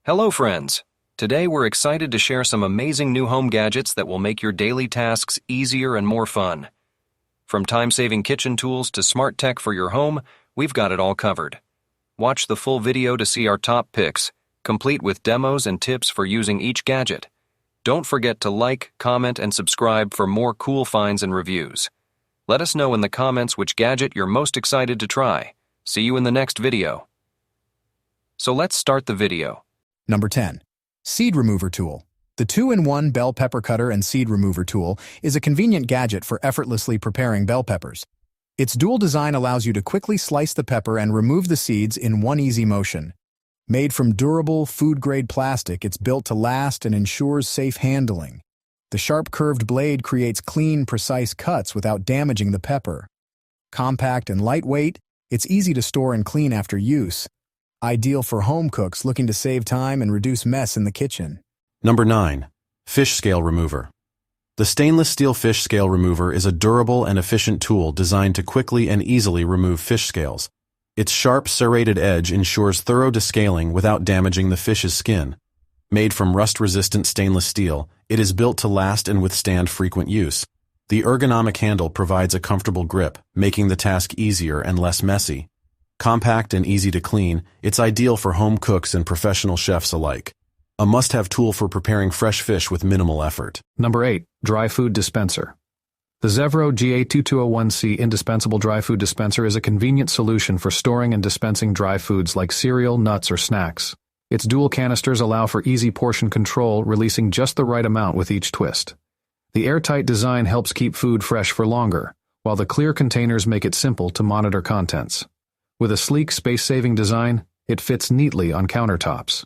Hello friends! Today we're excited to share some amazing new home gadgets that will make your daily tasks easier and more fun. From time-saving kitchen tools to smart tech for your home, we've got it all covered. Watch the full video to see our top picks, complete with demos and tips for using each gadget. Don't forget to like, comment, and subscribe for more cool finds and reviews. Let us know in the comments which gadget you're most excited to try. See you in the next video. So let's start the video. Number 10. Seed Remover Tool. The 2-in-1 bell pepper cutter and seed remover tool is a convenient gadget for effortlessly preparing bell peppers. Its dual design allows you to quickly slice the pepper and remove the seeds in one easy motion. Made from durable, food-grade plastic, it's built to last and ensures safe handling. The sharp curved blade creates clean, precise cuts without damaging the pepper. Compact and lightweight, it's easy to store and clean after use. Ideal for home cooks looking to save time and reduce mess in the kitchen. Number 9. Fish Scale Remover. The stainless steel fish scale remover is a durable and efficient tool designed to quickly and easily remove fish scales. Its sharp, serrated edge ensures thorough descaling without damaging the fish's skin. Made from rust-resistant stainless steel, it is built to last and withstand frequent use. The ergonomic handle provides a comfortable grip, making the task easier and less messy. Compact and easy to clean, it's ideal for home cooks and professional chefs alike. A must-have tool for preparing fresh fish with minimal effort. Number 8. Dry Food Dispenser. The Zevro GA2201C Indispensable Dry Food Dispenser is a convenient solution for storing and dispensing dry foods like cereal, nuts, or snacks. Its dual canisters allow for easy portion control, releasing just the right amount with each twist. The airtight design helps keep food fresh for longer, while the clear containers make it simple to monitor contents. With a sleek, space-saving design, it fits neatly on countertops.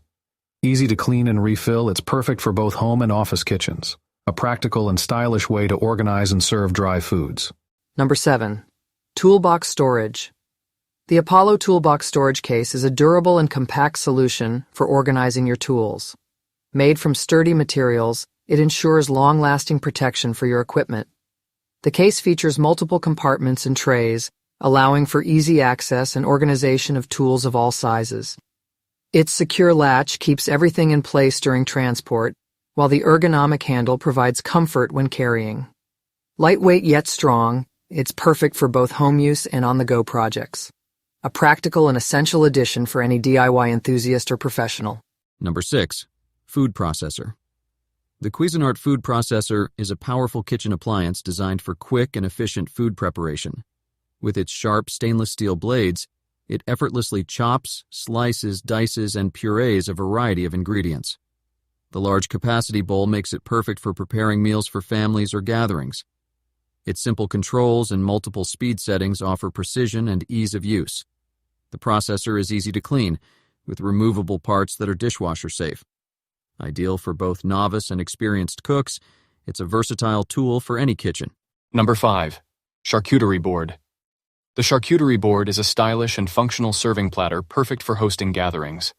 Easy to clean and refill, it's perfect for both home and office kitchens. A practical and stylish way to organize and serve dry foods. Number 7. Toolbox Storage. The Apollo Toolbox Storage Case is a durable and compact solution for organizing your tools. Made from sturdy materials, it ensures long-lasting protection for your equipment. The case features multiple compartments and trays, allowing for easy access and organization of tools of all sizes. Its secure latch keeps everything in place during transport, while the ergonomic handle provides comfort when carrying. Lightweight yet strong, it's perfect for both home use and on-the-go projects. A practical and essential addition for any DIY enthusiast or professional. Number 6. Food Processor. The Cuisinart Food Processor is a powerful kitchen appliance designed for quick and efficient food preparation. With its sharp stainless steel blades, it effortlessly chops, slices, dices, and purees a variety of ingredients. The large capacity bowl makes it perfect for preparing meals for families or gatherings. Its simple controls and multiple speed settings offer precision and ease of use. The processor is easy to clean, with removable parts that are dishwasher safe. Ideal for both novice and experienced cooks, it's a versatile tool for any kitchen. Number 5. Charcuterie Board. The charcuterie board is a stylish and functional serving platter perfect for hosting gatherings.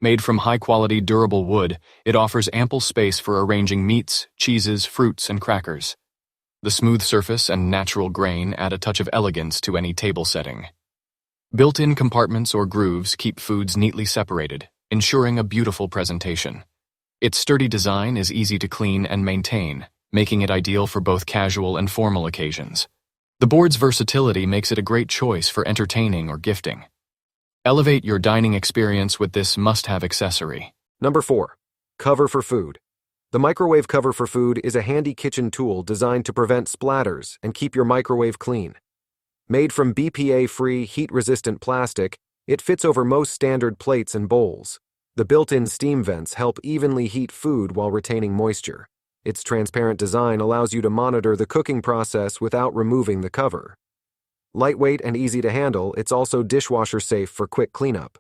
Made from high-quality, durable wood, it offers ample space for arranging meats, cheeses, fruits, and crackers. The smooth surface and natural grain add a touch of elegance to any table setting. Built-in compartments or grooves keep foods neatly separated, ensuring a beautiful presentation. Its sturdy design is easy to clean and maintain, making it ideal for both casual and formal occasions. The board's versatility makes it a great choice for entertaining or gifting. Elevate your dining experience with this must-have accessory. Number 4. Cover for Food. The microwave cover for food is a handy kitchen tool designed to prevent splatters and keep your microwave clean. Made from BPA-free, heat-resistant plastic, it fits over most standard plates and bowls. The built-in steam vents help evenly heat food while retaining moisture. Its transparent design allows you to monitor the cooking process without removing the cover. Lightweight and easy to handle, it's also dishwasher safe for quick cleanup.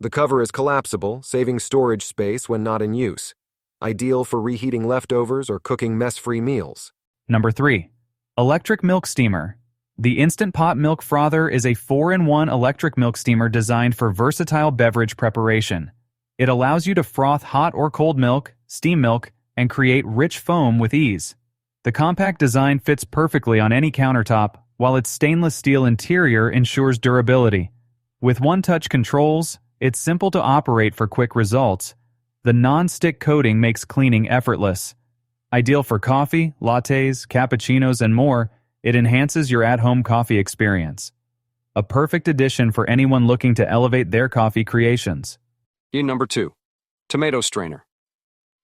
The cover is collapsible, saving storage space when not in use. Ideal for reheating leftovers or cooking mess-free meals. Number 3. Electric Milk Steamer. The Instant Pot Milk Frother is a 4-in-1 electric milk steamer designed for versatile beverage preparation. It allows you to froth hot or cold milk, steam milk, and create rich foam with ease. The compact design fits perfectly on any countertop, while its stainless steel interior ensures durability. With one-touch controls, it's simple to operate for quick results. The non-stick coating makes cleaning effortless. Ideal for coffee, lattes, cappuccinos, and more, it enhances your at-home coffee experience. A perfect addition for anyone looking to elevate their coffee creations. Number 2. Tomato strainer.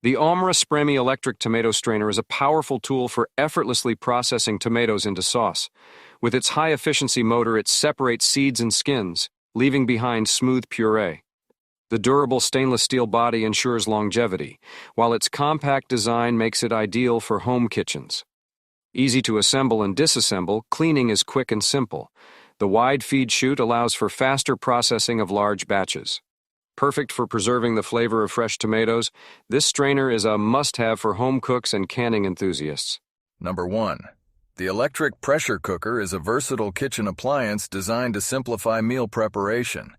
The Omra Spremi electric tomato strainer is a powerful tool for effortlessly processing tomatoes into sauce. With its high-efficiency motor, it separates seeds and skins, leaving behind smooth puree. The durable stainless steel body ensures longevity, while its compact design makes it ideal for home kitchens. Easy to assemble and disassemble, cleaning is quick and simple. The wide feed chute allows for faster processing of large batches. Perfect for preserving the flavor of fresh tomatoes, this strainer is a must-have for home cooks and canning enthusiasts. Number 1. The electric pressure cooker is a versatile kitchen appliance designed to simplify meal preparation.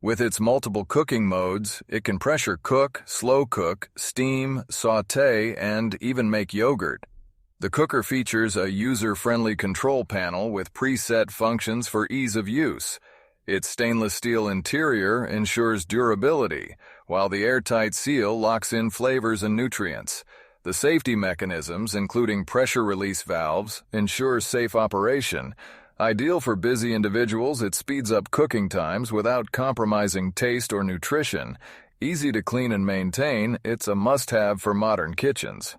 With its multiple cooking modes, it can pressure cook, slow cook, steam, sauté, and even make yogurt. The cooker features a user-friendly control panel with preset functions for ease of use. Its stainless steel interior ensures durability, while the airtight seal locks in flavors and nutrients. The safety mechanisms, including pressure release valves, ensure safe operation. Ideal for busy individuals, it speeds up cooking times without compromising taste or nutrition. Easy to clean and maintain, it's a must-have for modern kitchens.